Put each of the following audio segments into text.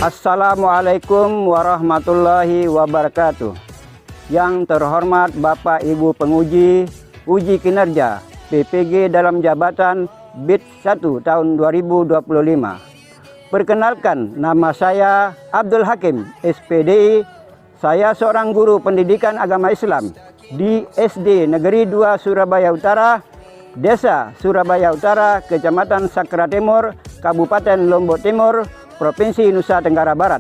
Assalamualaikum warahmatullahi wabarakatuh. Yang terhormat Bapak Ibu penguji uji kinerja PPG dalam jabatan BIT 1 tahun 2025. Perkenalkan, nama saya Abdul Hakim, SPDI. Saya seorang guru pendidikan agama Islam di SD Negeri 2 Surabaya Utara, Desa Surabaya Utara, Kecamatan Sakra Timur, Kabupaten Lombok Timur, Provinsi Nusa Tenggara Barat.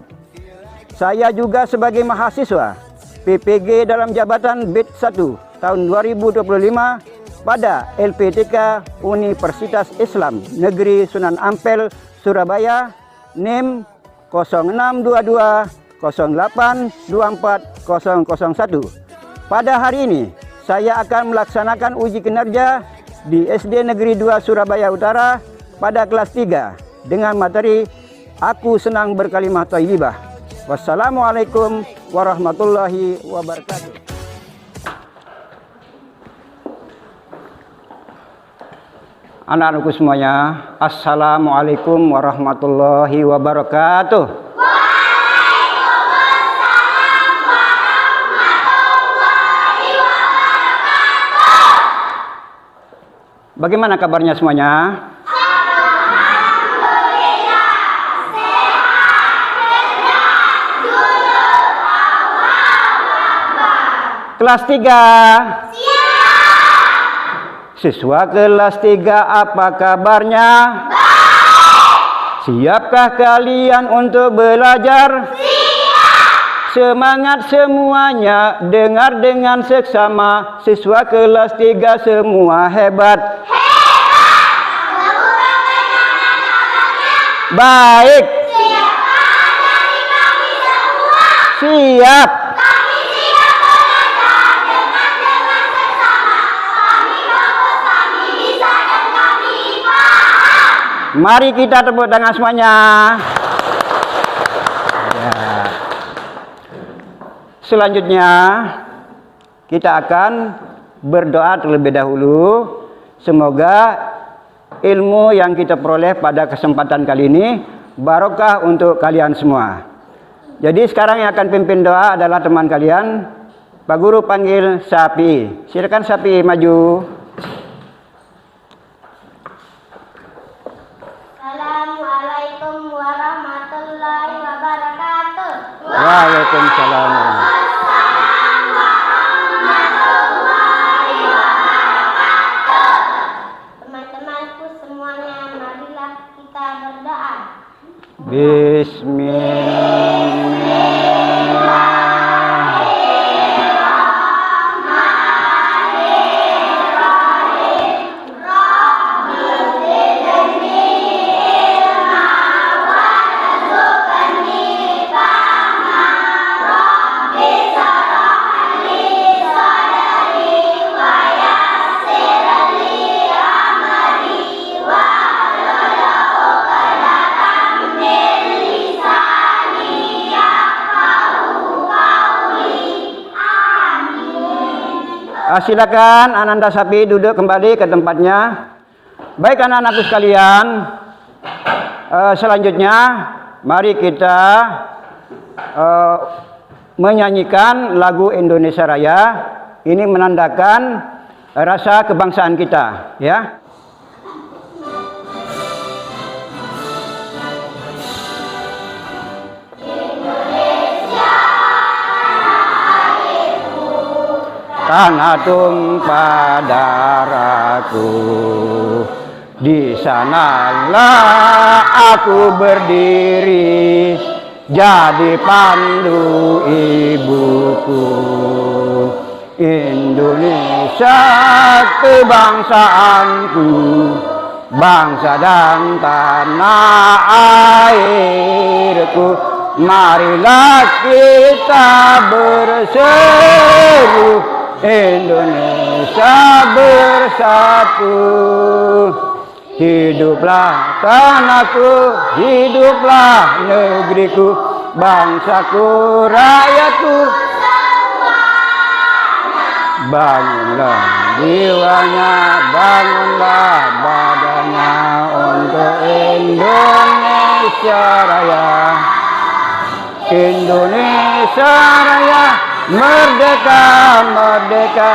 Saya juga sebagai mahasiswa PPG dalam jabatan BIT 1 tahun 2025 pada LPTK Universitas Islam Negeri Sunan Ampel, Surabaya, NIM 0622 08 24 001. Pada hari ini, saya akan melaksanakan uji kinerja di SD Negeri 2 Surabaya Utara pada kelas 3 dengan materi Aku Senang Berkalimah Thayyibah. Wassalamualaikum warahmatullahi wabarakatuh. Anak-anakku semuanya, assalamualaikum warahmatullahi wabarakatuh. Bagaimana kabarnya semuanya? Alhamdulillah, sehat, cerdas, jujur, Allahu Akbar. Kelas 3. Siap. Siswa kelas 3, apa kabarnya? Baik. Siapkah kalian untuk belajar? Siap. Semangat semuanya, dengar dengan seksama. Siswa kelas 3 semua hebat. Baik. Siapkah dari kami semua? Siap. Kami siap belajar dengan seksama. Kami bagus, kami bisa, dan kami paham. Mari kita tepuk tangan semuanya. Ya. Selanjutnya kita akan berdoa terlebih dahulu. Semoga ilmu yang kita peroleh pada kesempatan kali ini barokah untuk kalian semua. Jadi sekarang yang akan pimpin doa adalah teman kalian. Pak Guru panggil Sapi. Silakan Sapi maju. Assalamualaikum warahmatullahi wabarakatuh. Waalaikumsalam. Teman-temanku semuanya, marilah kita berdoa. Silakan Ananda Sapi duduk kembali ke tempatnya. Baik anak-anakku sekalian, selanjutnya mari kita menyanyikan lagu Indonesia Raya. Ini menandakan rasa kebangsaan kita, ya. Tanah tumpah darahku, di sanalah aku berdiri, jadi pandu ibuku. Indonesia kebangsaanku, bangsa dan tanah airku. Marilah kita berseru, Indonesia bersatu. Hiduplah tanahku, hiduplah negeriku, bangsaku, rakyatku. Bangunlah jiwanya, bangunlah badannya untuk Indonesia Raya. Indonesia Raya merdeka, merdeka,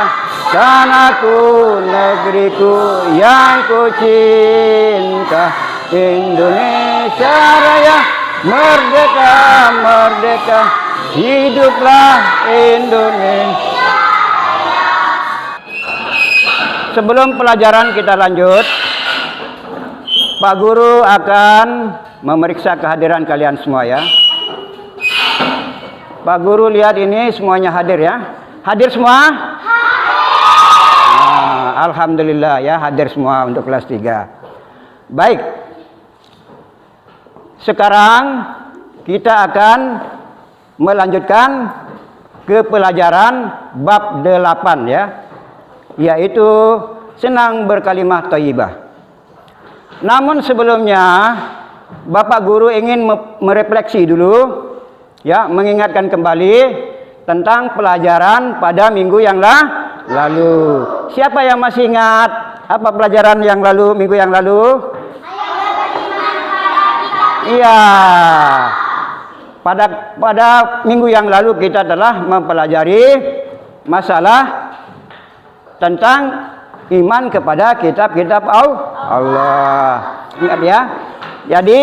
tanahku, negeriku yang ku cinta. Indonesia Raya merdeka, merdeka, hiduplah Indonesia. Sebelum pelajaran kita lanjut, Pak Guru akan memeriksa kehadiran kalian semua ya. Pak Guru lihat ini semuanya hadir ya. Hadir semua? Nah, alhamdulillah ya, hadir semua untuk kelas 3. Baik. Sekarang kita akan melanjutkan ke pelajaran bab 8 ya. Yaitu senang berkalimah thayyibah. Namun sebelumnya Bapak Guru ingin merefleksi dulu ya, mengingatkan kembali tentang pelajaran pada minggu yang lalu. Siapa yang masih ingat apa pelajaran yang lalu, minggu yang lalu? Iya. Pada minggu yang lalu kita telah mempelajari masalah tentang iman kepada kitab-kitab Allah. Ingat ya. Jadi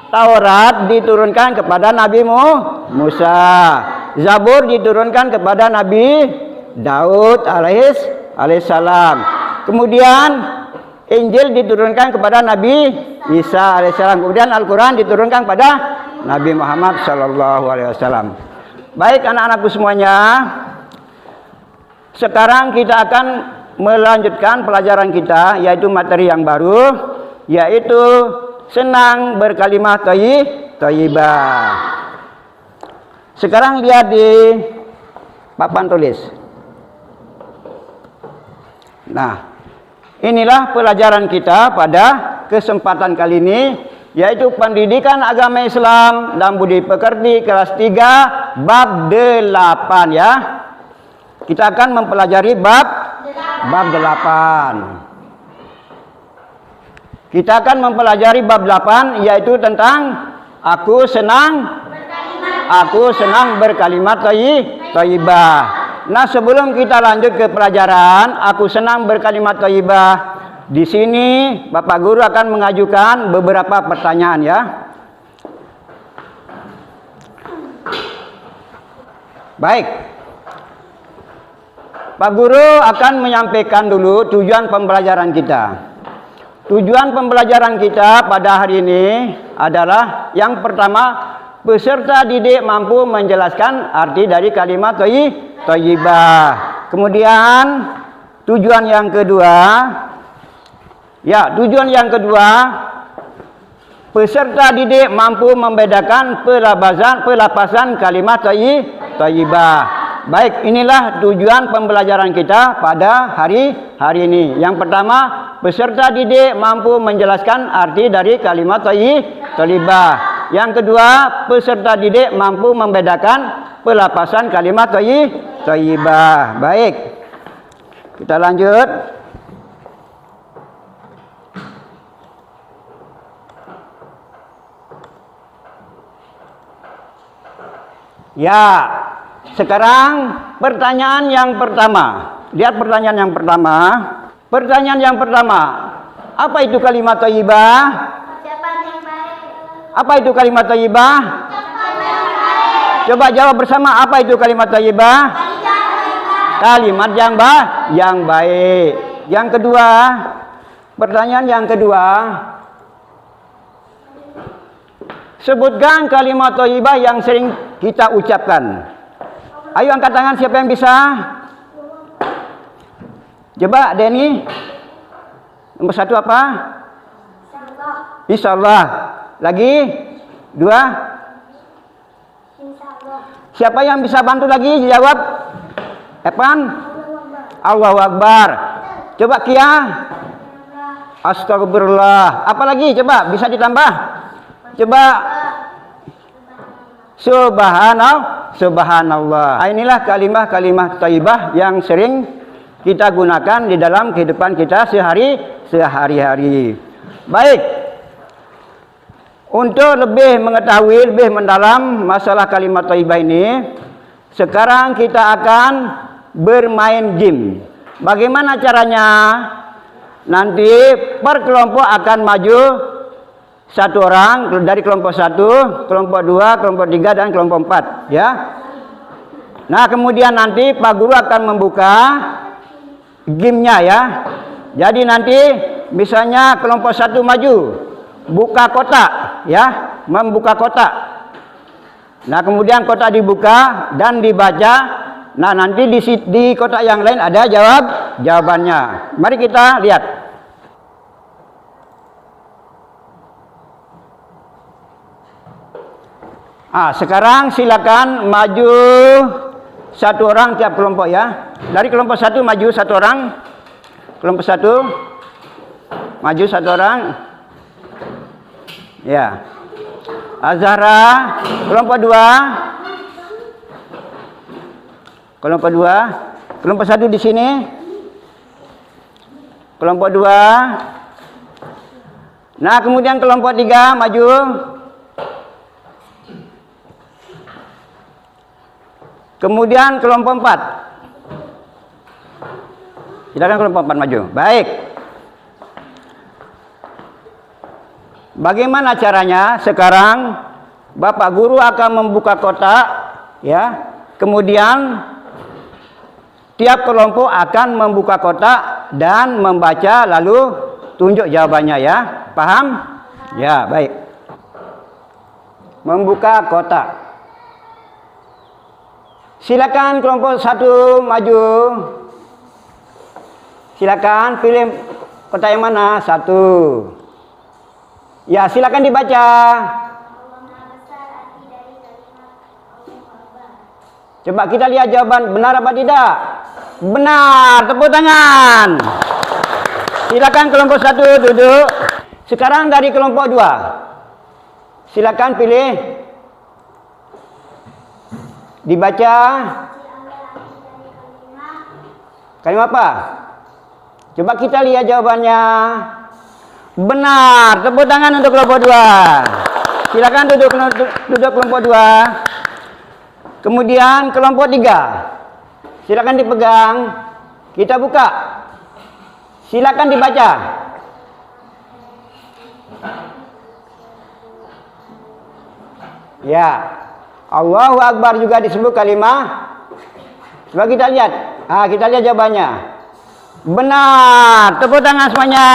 Taurat diturunkan kepada Nabi Musa, Zabur diturunkan kepada Nabi Daud alaihissalam. Kemudian Injil diturunkan kepada Nabi Isa alaihissalam. Kemudian Al-Quran diturunkan kepada Nabi Muhammad sallallahu alaihi wasallam. Baik anak-anakku semuanya, sekarang kita akan melanjutkan pelajaran kita, yaitu materi yang baru, yaitu senang berkalimah thayyibah. Sekarang lihat di papan tulis. Nah, inilah pelajaran kita pada kesempatan kali ini, yaitu pendidikan agama Islam dan budi pekerti kelas 3 bab 8 ya. Kita akan mempelajari bab 8. Kita akan mempelajari bab 8, yaitu tentang aku senang berkalimat thayyibah. Nah, sebelum kita lanjut ke pelajaran aku senang berkalimat thayyibah, di sini Bapak Guru akan mengajukan beberapa pertanyaan ya. Baik. Pak Guru akan menyampaikan dulu tujuan pembelajaran kita. Tujuan pembelajaran kita pada hari ini adalah yang pertama, peserta didik mampu menjelaskan arti dari kalimat thayyibah. Kemudian tujuan yang kedua, peserta didik mampu membedakan pelafasan kalimat thayyibah. Baik, inilah tujuan pembelajaran kita pada hari ini. Yang pertama, peserta didik mampu menjelaskan arti dari kalimat thayyibah. Yang kedua, peserta didik mampu membedakan pelafasan kalimat thayyibah. Baik, kita lanjut. Ya, sekarang pertanyaan yang pertama. Lihat pertanyaan yang pertama. Pertanyaan yang pertama, apa itu kalimat thayyibah? Apa itu kalimat thayyibah? Coba jawab bersama, apa itu kalimat thayyibah? Kalimat yang baik. Yang kedua, pertanyaan yang kedua, sebutkan kalimat thayyibah yang sering kita ucapkan. Ayo angkat tangan siapa yang bisa. Coba Denny. Nomor 1 apa? Insyaallah. Lagi? 2? Siapa yang bisa bantu lagi jawab? Evan? Allahu Akbar. Coba Kia? Astagfirullah. Apa lagi? Coba bisa ditambah? Coba Subhanallah. Inilah kalimat thayyibah yang sering kita gunakan di dalam kehidupan kita sehari-hari. Baik. Untuk lebih mengetahui, lebih mendalam masalah kalimat thayyibah ini, sekarang kita akan bermain game. Bagaimana caranya? Nanti per kelompok akan maju satu orang dari kelompok 1, kelompok 2, kelompok 3 dan kelompok 4, ya. Nah, kemudian nanti Pak Guru akan membuka gamenya, ya. Jadi nanti misalnya kelompok 1 maju, buka kotak, ya, membuka kotak. Nah, kemudian kotak dibuka dan dibaca. Nah, nanti di kotak yang lain ada jawabannya. Mari kita lihat. Sekarang silakan maju satu orang tiap kelompok, ya. Dari kelompok 1 maju satu orang. Kelompok 1 maju satu orang. Ya. Azhara, kelompok 2. Kelompok 2. Kelompok 1 di sini. Kelompok 2. Nah, kemudian kelompok 3 maju. Kemudian kelompok 4. Silakan kelompok 4 maju. Baik. Bagaimana caranya? Sekarang Bapak Guru akan membuka kotak, ya. Kemudian tiap kelompok akan membuka kotak dan membaca lalu tunjuk jawabannya, ya. Paham? Ya, baik. Membuka kotak. Silakan kelompok 1 maju. Silakan pilih kotak yang mana? 1. Ya, silakan dibaca. Coba kita lihat jawaban benar apa tidak. Benar, tepuk tangan. Silakan kelompok 1 duduk. Sekarang dari kelompok 2. Silakan pilih. Dibaca. Kalimat apa? Coba kita lihat jawabannya. Benar, tepuk tangan untuk kelompok 2. Silakan duduk kelompok 2. Kemudian kelompok 3. Silakan dipegang. Kita buka. Silakan dibaca. Ya. Allahu Akbar juga disebut kalimah. Coba kita lihat. Kita lihat jawabannya. Benar, tepuk tangan semuanya.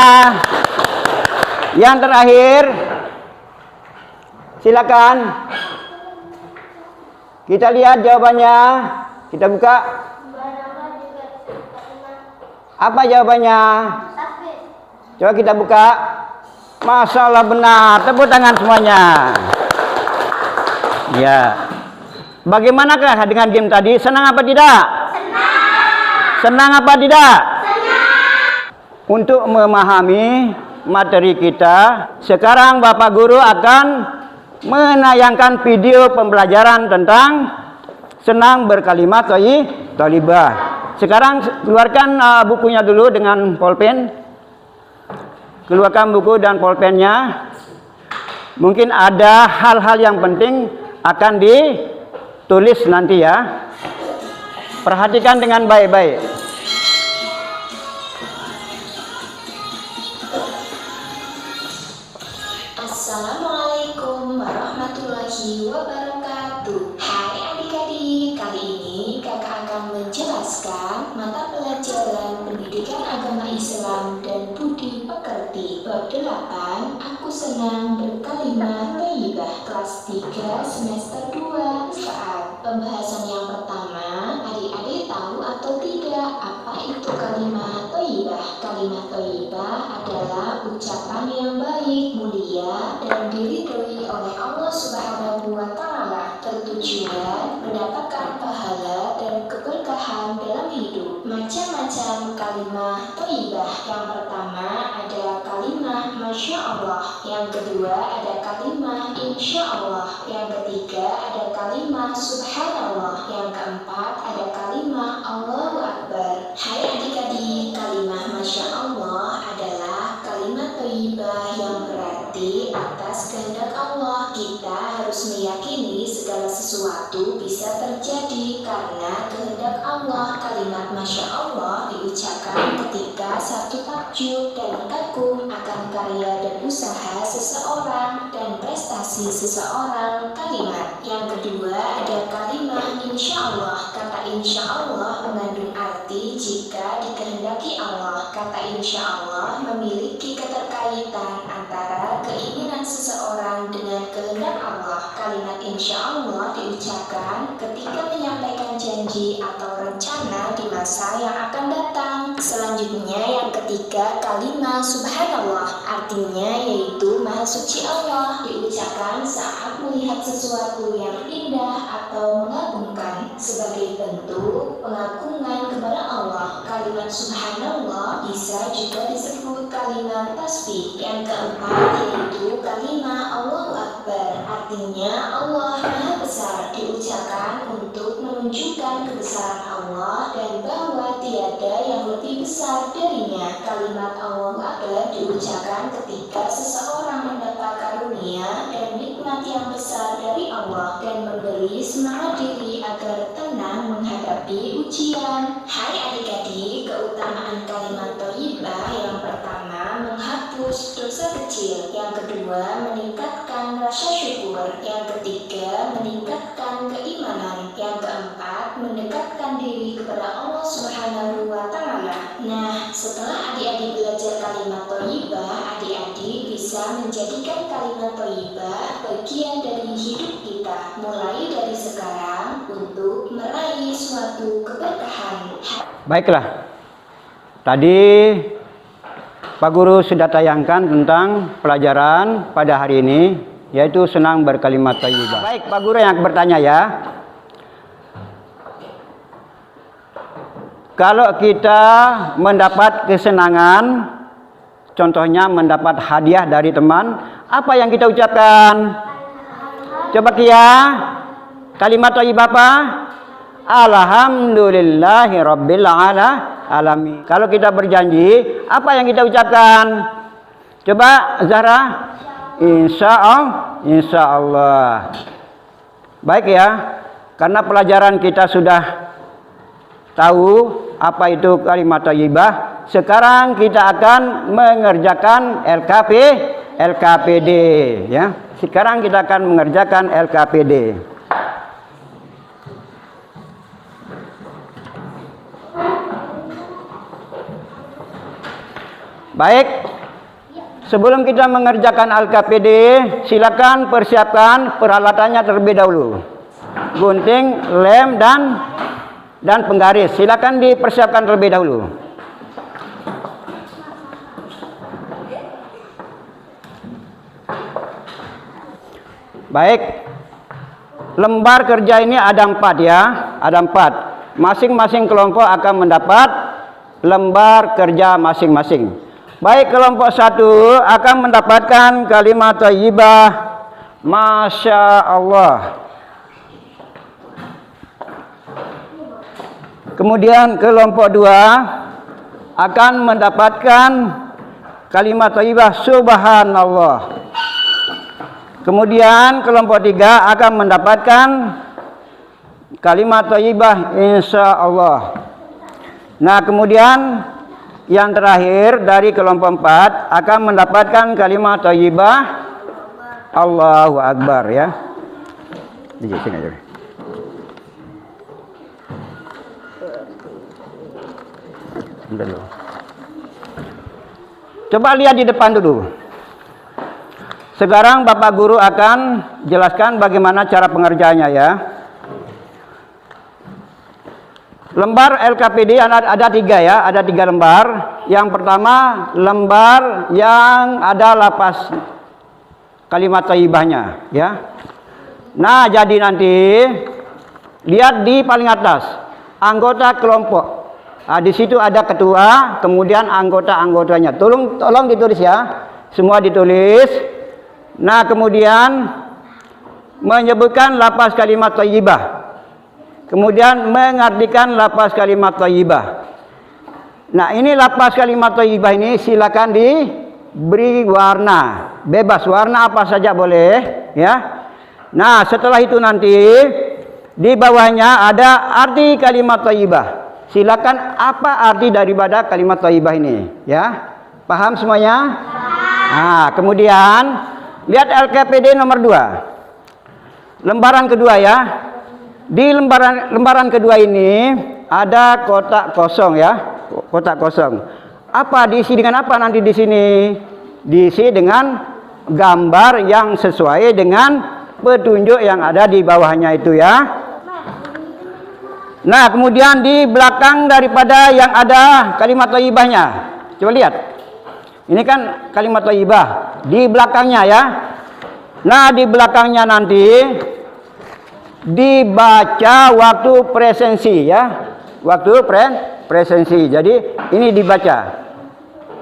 Yang terakhir, silakan. Kita lihat jawabannya. Kita buka. Apa jawabannya? Coba kita buka. Masalah benar. Tepuk tangan semuanya. Ya. Bagaimanakah dengan game tadi? Senang apa tidak? Senang. Senang apa tidak? Senang. Untuk memahami materi kita, sekarang Bapak Guru akan menayangkan video pembelajaran tentang senang berkalimat thayyibah. Sekarang keluarkan bukunya dulu dengan pulpen. Keluarkan buku dan pulpennya. Mungkin ada hal-hal yang penting akan ditulis nanti, ya. Perhatikan dengan baik-baik. Assalamualaikum warahmatullahi wabarakatuh. Hai adik-adik, kali ini kakak akan menjelaskan mata pelajaran pendidikan agama Islam dan budi pekerti bab 8. Aku senang berkalimat thayyibah, kelas 3 semester 2. Saat pembahasan yang pertama, adik-adik tahu atau tidak apa itu kalimat thayyibah? Kalimat thayyibah adalah ucapan yang baik, mulia, dan diridhoi oleh Allah Subhanahu wa Ta'ala, bertujuan mendapatkan pahala dan keberkahan dalam hidup. Macam-macam kalimat thayyibah. Yang pertama ada kalimat Masya Allah, yang kedua ada kalimat Insya Allah, yang ketiga ada kalimat Subhanallah, yang keempat ada kalimat Allahu Akbar. Hai adik-adik, kalimat Masya Allah adalah kalimat thayyibah yang berarti berarti atas kehendak Allah. Kita harus meyakini segala sesuatu bisa terjadi karena kehendak Allah. Kalimat Masya Allah diucapkan ketika satu takjub dan kagum akan karya dan usaha seseorang dan prestasi seseorang. Kalimat yang kedua ada kalimat Insya Allah. Kata Insya Allah mengandung arti jika dikehendaki Allah. Kata Insya Allah memiliki keterkaitan antara keinginan seseorang dengan kehendak Allah. Kalimat Insya Allah diucapkan ketika menyampaikan janji atau rencana di masa yang akan datang. Selanjutnya yang ketiga kalimat Subhanallah, artinya yaitu Maha Suci Allah, diucapkan saat melihat sesuatu yang indah atau mengagumkan sebagai bentuk pengagungan kepada Allah. Kalimat Subhanallah bisa juga disebut kalimat tasbih. Yang keempat yaitu kalimat Allahu Akbar, artinya Allah Maha Besar, diucapkan untuk menunjukkan kebesaran Allah dan bahwa tiada yang lebih besar darinya. Kalimat Allahu Akbar diucapkan ketika seseorang mendapat karunia dan nikmat yang besar dari Allah dan memberi semangat diri agar tenang menghadapi ujian. Hai adik-adik, keutamaan kalimat thayyibah yang pertama menghapus dosa kecil, yang kedua meningkatkan rasa syukur, yang ketiga meningkatkan keimanan, yang keempat mendekatkan diri kepada Allah Subhanahu wa Ta'ala. Nah, setelah adik-adik belajar kalimat thayyibah, adik-adik bisa menjadikan kalimat thayyibah bagian dari hidup kita mulai dari sekarang untuk meraih suatu keberkahan. Baiklah, tadi Pak Guru sudah tayangkan tentang pelajaran pada hari ini, yaitu senang berkalimat thayyibah. Baik, Pak Guru yang bertanya ya. Kalau kita mendapat kesenangan, contohnya mendapat hadiah dari teman, apa yang kita ucapkan? Coba Kia, kalimat thayyibah apa? Alhamdulillahi rabbil alamin. Kalau kita berjanji, apa yang kita ucapkan? Coba Zahra. Insya Allah. Baik ya, karena pelajaran kita sudah tahu apa itu kalimat thayyibah. Sekarang kita akan mengerjakan LKPD ya. Sekarang kita akan mengerjakan LKPD. Baik, sebelum kita mengerjakan LKPD, silakan persiapkan peralatannya terlebih dahulu. Gunting, lem, dan penggaris. Silakan dipersiapkan terlebih dahulu. Baik, lembar kerja ini ada 4 ya, ada 4. Masing-masing kelompok akan mendapat lembar kerja masing-masing. Baik, kelompok 1 akan mendapatkan kalimat thayyibah Masya Allah. Kemudian kelompok 2 akan mendapatkan kalimat thayyibah Subhanallah. Kemudian kelompok 3 akan mendapatkan kalimat thayyibah Insya Allah. Nah, kemudian yang terakhir dari kelompok 4 akan mendapatkan kalimat thayyibah Allahu Akbar ya. Sini aja. Coba lihat di depan dulu. Sekarang Bapak Guru akan jelaskan bagaimana cara pengerjaannya ya. Lembar LKPD ada 3 ya, ada 3 lembar. Yang pertama lembar yang ada lapas kalimat thayyibahnya ya. Nah, jadi nanti lihat di paling atas anggota kelompok. Nah, di situ ada ketua, kemudian anggota-anggotanya. Tolong ditulis ya. Semua ditulis. Nah, kemudian menyebutkan lapas kalimat thayyibah. Kemudian mengartikan lapas kalimat thayyibah. Nah, ini lapas kalimat thayyibah ini silakan beri warna, bebas warna apa saja boleh, ya. Nah, setelah itu nanti di bawahnya ada arti kalimat thayyibah. Silakan apa arti daripada kalimat thayyibah ini, ya. Paham semuanya? Nah, kemudian lihat LKPD nomor 2. Lembaran kedua ya. Di lembaran kedua ini ada kotak kosong ya. Kotak kosong. Apa diisi dengan apa nanti di sini? Diisi dengan gambar yang sesuai dengan petunjuk yang ada di bawahnya itu ya. Nah, kemudian di belakang daripada yang ada kalimat thayyibahnya. Coba lihat. Ini kan kalimat thayyibah di belakangnya ya. Nah, di belakangnya nanti dibaca waktu presensi ya. Waktu presensi. Jadi ini dibaca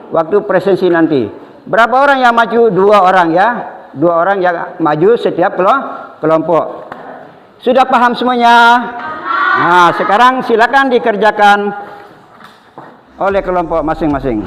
waktu presensi nanti. Berapa orang yang maju? 2 orang ya. 2 orang yang maju setiap kelompok. Sudah paham semuanya? Nah, sekarang silakan dikerjakan oleh kelompok masing-masing.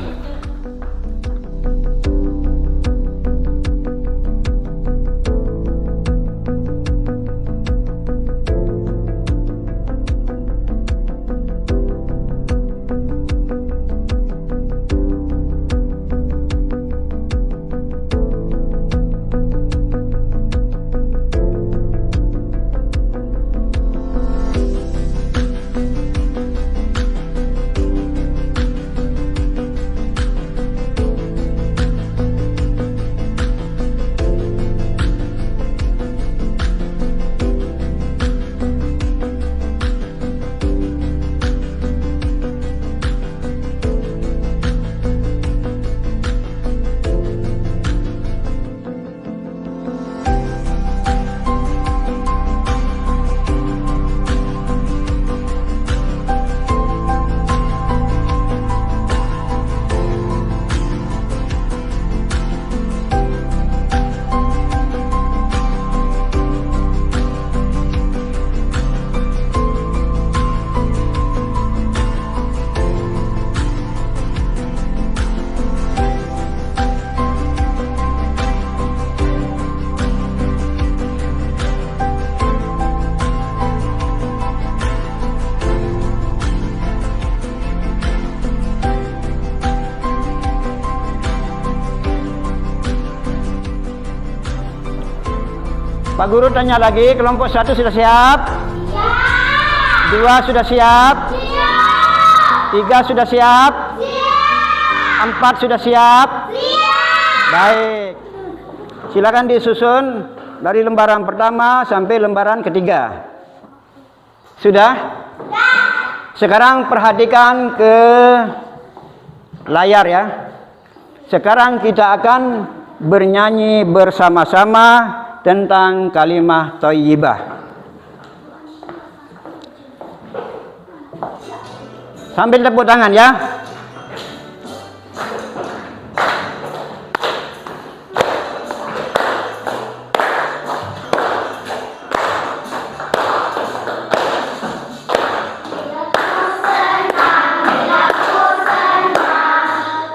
Pak Guru tanya lagi, kelompok 1 sudah siap? Siap. 2 sudah siap? Siap. 3 sudah siap? Siap. 4 sudah siap? Siap. Baik. Silakan disusun dari lembaran pertama sampai lembaran ketiga. Sudah? Sekarang perhatikan ke layar ya. Sekarang kita akan bernyanyi bersama-sama tentang kalimat thayyibah. Sambil tepuk tangan ya.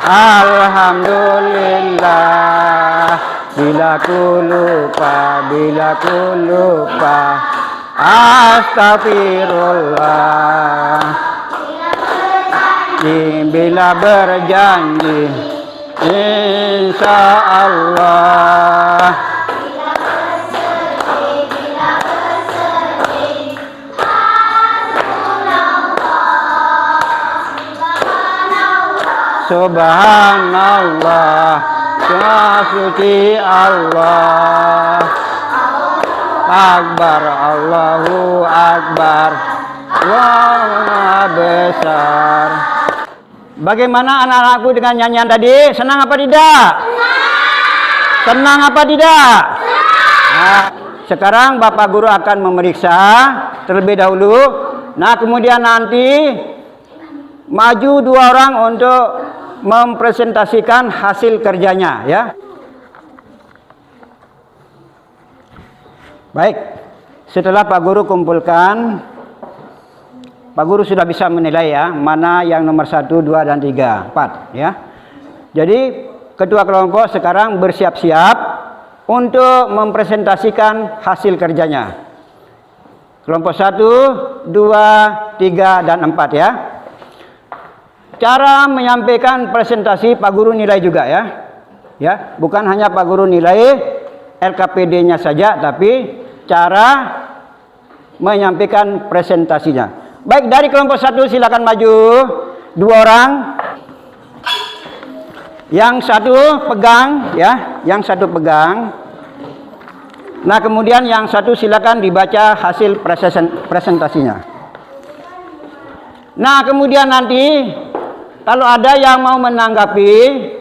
Alhamdulillah, bila ku lupa, astagfirullah. Bila berjanji, insya Allah. Subhanallah, suci Allah. Akbar, Allahu Akbar, Allahu besar. Bagaimana anak-anakku dengan nyanyian tadi? Senang apa tidak? Senang apa tidak? Nah, sekarang Bapak Guru akan memeriksa terlebih dahulu. Nah, kemudian nanti maju 2 orang untuk mempresentasikan hasil kerjanya ya. Baik, setelah Pak Guru kumpulkan, Pak Guru sudah bisa menilai ya, mana yang nomor 1, 2, dan 3, 4 ya. Jadi ketua kelompok sekarang bersiap-siap untuk mempresentasikan hasil kerjanya. Kelompok 1, 2, 3, dan 4 ya. Cara menyampaikan presentasi Pak Guru nilai juga ya. Ya, bukan hanya Pak Guru nilai LKPD-nya saja, tapi cara menyampaikan presentasinya. Baik, dari kelompok 1 silakan maju 2 orang. Yang satu pegang ya, yang satu pegang. Nah, kemudian yang satu silakan dibaca hasil presentasinya. Nah, kemudian nanti kalau ada yang mau menanggapi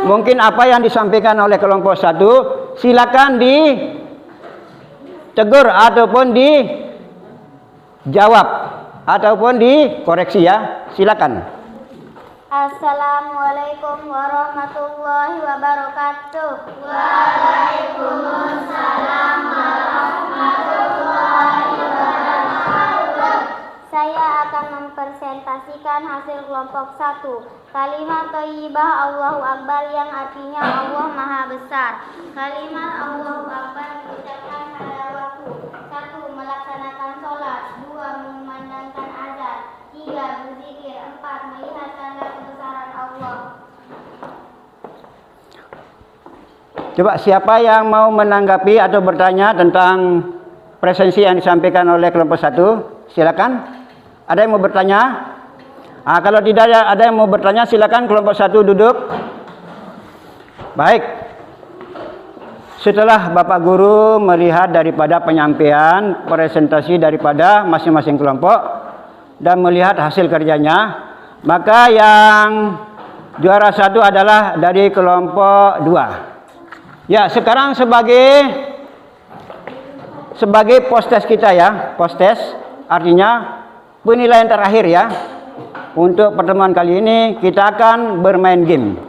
mungkin apa yang disampaikan oleh kelompok 1, silakan ditegur ataupun dijawab ataupun dikoreksi ya. Silakan. Assalamualaikum warahmatullahi wabarakatuh. Waalaikumsalam warahmatullahi wabarakatuh. Saya akan mempresentasikan hasil kelompok 1. Kalimat thayyibah Allahu Akbar yang artinya Allah Maha Besar. Kalimat Allahu Akbar diucapkan pada waktu 1. Melaksanakan sholat, 2. Mengumandangkan azan, 3. Berzikir, 4. Melihat tanda kebesaran Allah. Coba siapa yang mau menanggapi atau bertanya tentang presensi yang disampaikan oleh kelompok 1? Silakan. Ada yang mau bertanya? Kalau tidak ada yang mau bertanya, silakan kelompok 1 duduk. Baik. Setelah Bapak Guru melihat daripada penyampaian presentasi daripada masing-masing kelompok dan melihat hasil kerjanya, maka yang juara 1 adalah dari kelompok 2. Ya, sekarang sebagai post-test kita ya, post-test artinya penilaian terakhir ya. Untuk pertemuan kali ini kita akan bermain game.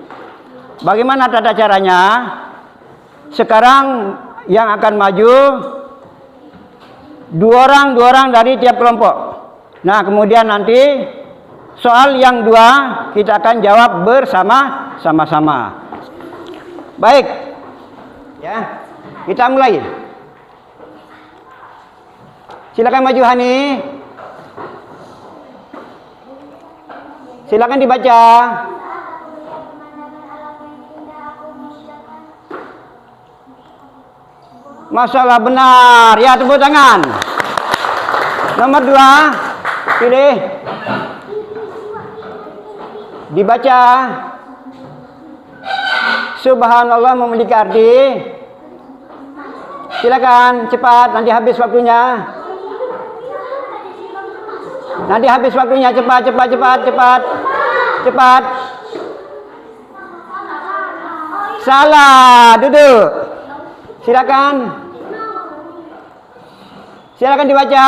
Bagaimana tata caranya? Sekarang yang akan maju 2 orang dari tiap kelompok. Nah, kemudian nanti soal yang 2 kita akan jawab bersama-sama. Baik. Ya. Kita mulai. Silakan maju Hani. Silakan dibaca. Masalah benar. Ya, tepuk tangan. Nomor 2. Pilih. Dibaca. Subhanallah memiliki arti. Silakan cepat, nanti habis waktunya. Nanti habis waktunya, cepat. Salah, duduk. Silakan dibaca.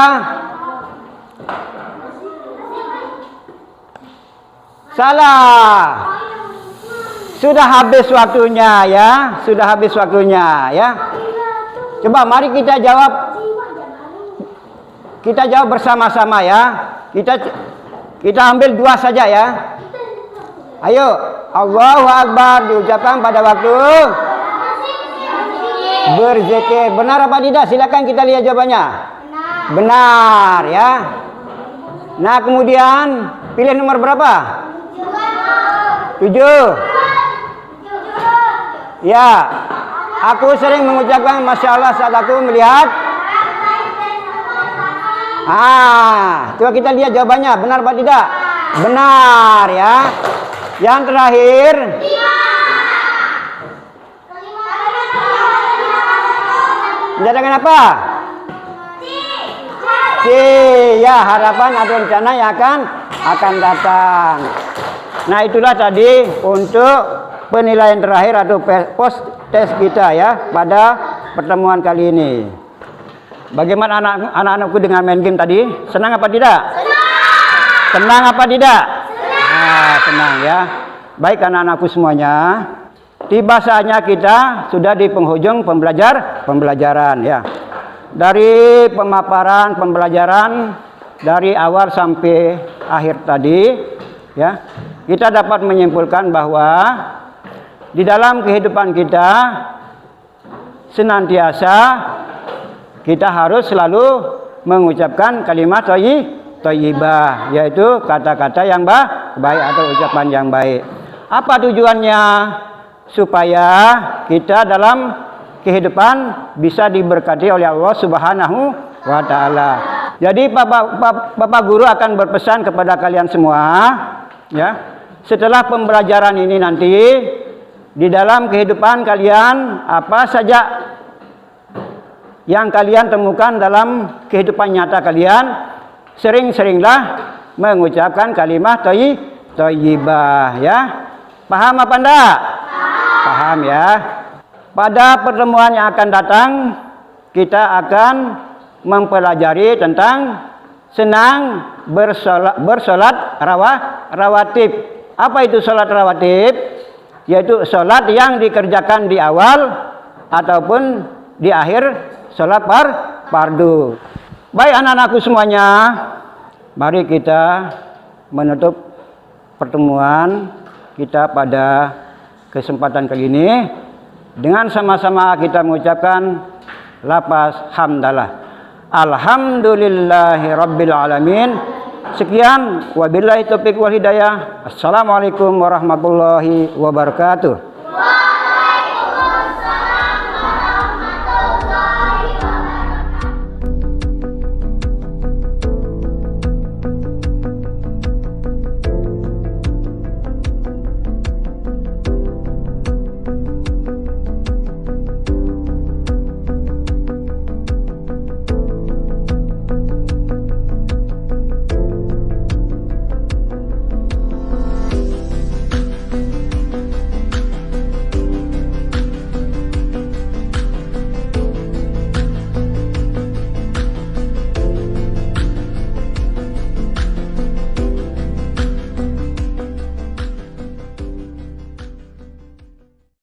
Salah. Sudah habis waktunya ya, Coba mari kita jawab. Kita jawab bersama-sama ya. Kita ambil 2 saja ya. Ayo, Allahu Akbar diucapkan pada waktu berzikir. Benar apa tidak? Silakan kita lihat jawabannya. Benar ya. Nah, kemudian pilih nomor berapa? 7. Ya. Aku sering mengucapkan Masya Allah saat aku melihat. Coba kita lihat jawabannya, benar apa tidak? Benar ya. Yang terakhir. Menjadikan apa? C. Ya, harapan atau rencana yang akan datang. Nah, itulah tadi untuk penilaian terakhir atau post test kita ya pada pertemuan kali ini. Bagaimana anak-anakku dengan main game tadi? Senang apa tidak? Senang apa tidak? Senang ya. Baik anak-anakku semuanya. Tiba saatnya kita sudah di penghujung pembelajaran ya. Dari pemaparan pembelajaran dari awal sampai akhir tadi ya, kita dapat menyimpulkan bahwa di dalam kehidupan kita senantiasa kita harus selalu mengucapkan kalimat thayyibah, yaitu kata-kata yang baik atau ucapan yang baik. Apa tujuannya? Supaya kita dalam kehidupan bisa diberkati oleh Allah Subhanahu wa taala. Jadi Bapak Guru akan berpesan kepada kalian semua, ya. Setelah pembelajaran ini nanti di dalam kehidupan kalian apa saja yang kalian temukan dalam kehidupan nyata kalian, sering-seringlah mengucapkan kalimat thayyibah, ya. Paham apa enggak? Paham, ya. Pada pertemuan yang akan datang kita akan mempelajari tentang senang bersolat rawatib. Apa itu solat rawatib? Yaitu solat yang dikerjakan di awal ataupun di akhir solat fardu. Baik anak-anakku semuanya, mari kita menutup pertemuan kita pada kesempatan kali ini dengan sama-sama kita mengucapkan lafaz hamdalah. Alhamdulillahi rabbil alamin. Sekian, wabillahi taufiq wal hidayah. Assalamualaikum warahmatullahi wabarakatuh.